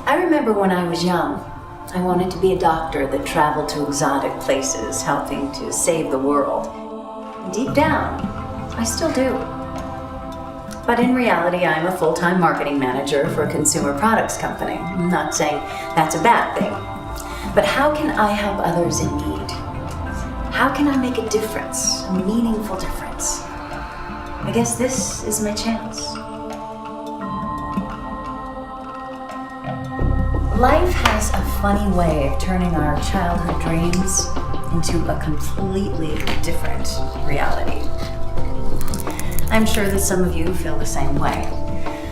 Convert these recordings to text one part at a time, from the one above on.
I remember when I was young, I wanted to be a doctor that traveled to exotic places, helping to save the world. Deep down, I still do. But in reality, I'm a full-time marketing manager for a consumer products company. I'm not saying that's a bad thing. But how can I help others in need? How can I make a difference, a meaningful difference? I guess this is my chance. Life has a funny way of turning our childhood dreams into a completely different reality. I'm sure that some of you feel the same way.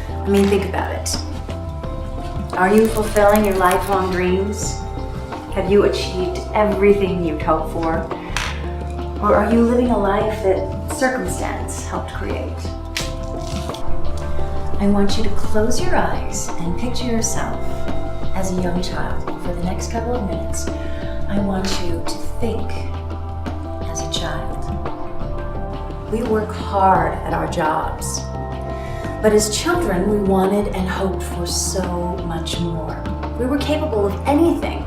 I mean, think about it. Are you fulfilling your lifelong dreams? Have you achieved everything you'd hoped for? Or are you living a life that circumstance helped create? I want you to close your eyes and picture yourself as a young child. For the next couple of minutes, I want you to think as a child. We work hard at our jobs, but as children, we wanted and hoped for so much more. We were capable of anything.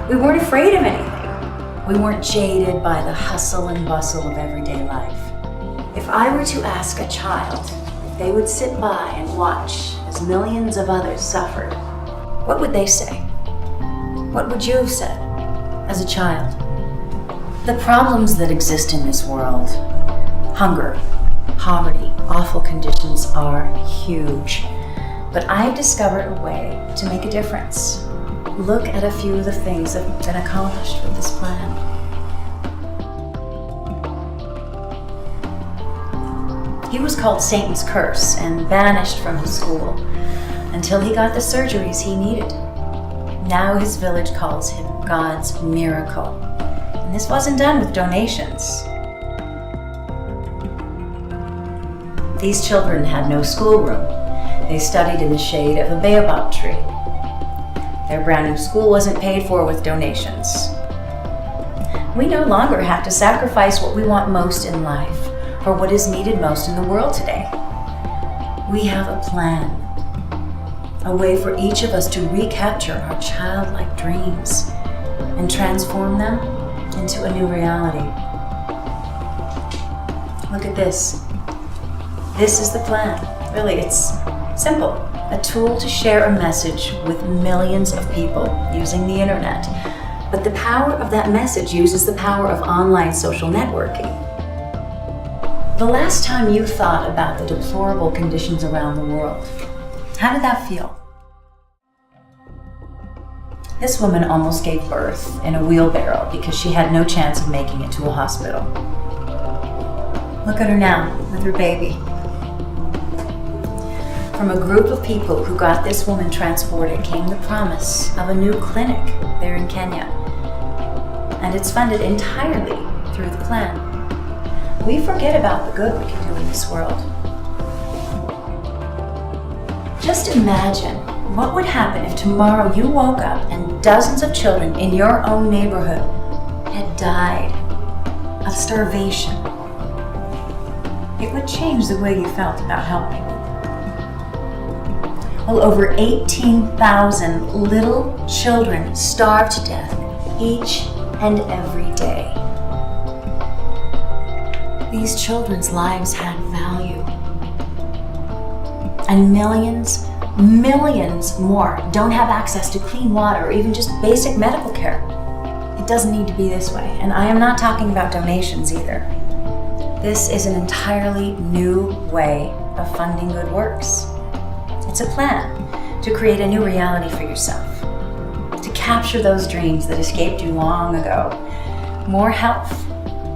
We weren't afraid of anything. We weren't jaded by the hustle and bustle of everyday life. If I were to ask a child if they would sit by and watch as millions of others suffered, what would they say? What would you have said as a child? The problems that exist in this world, hunger, poverty, awful conditions, are huge. But I've discovered a way to make a difference. Look at a few of the things that have been accomplished with this plan. He was called Satan's curse and banished from his school until he got the surgeries he needed. Now his village calls him God's miracle. And this wasn't done with donations. These children had no schoolroom. They studied in the shade of a baobab tree. Their brand new school wasn't paid for with donations. We no longer have to sacrifice what we want most in life for what is needed most in the world today. We have a plan, a way for each of us to recapture our childlike dreams and transform them into a new reality. Look at this. This is the plan. Really, it's simple. A tool to share a message with millions of people using the internet. But the power of that message uses the power of online social networking. The last time you thought about the deplorable conditions around the world, how did that feel? This woman almost gave birth in a wheelbarrow because she had no chance of making it to a hospital. Look at her now with her baby. From a group of people who got this woman transported came the promise of a new clinic there in Kenya. And it's funded entirely through the plan. We forget about the good we can do in this world. Just imagine what would happen if tomorrow you woke up and dozens of children in your own neighborhood had died of starvation. It would change the way you felt about helping. Well, over 18,000 little children starve to death each and every day. These children's lives had value. And millions more don't have access to clean water or even just basic medical care. It doesn't need to be this way. And I am not talking about donations either. This is an entirely new way of funding good works. It's a plan to create a new reality for yourself, to capture those dreams that escaped you long ago. More health,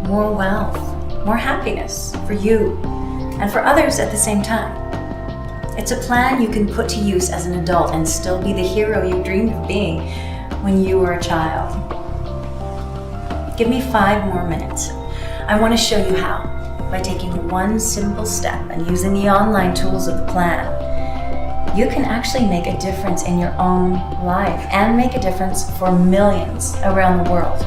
more wealth, more happiness for you and for others at the same time. It's a plan you can put to use as an adult and still be the hero you dreamed of being when you were a child. Give me 5 more minutes. I want to show you how, by taking one simple step and using the online tools of the plan. You can actually make a difference in your own life and make a difference for millions around the world.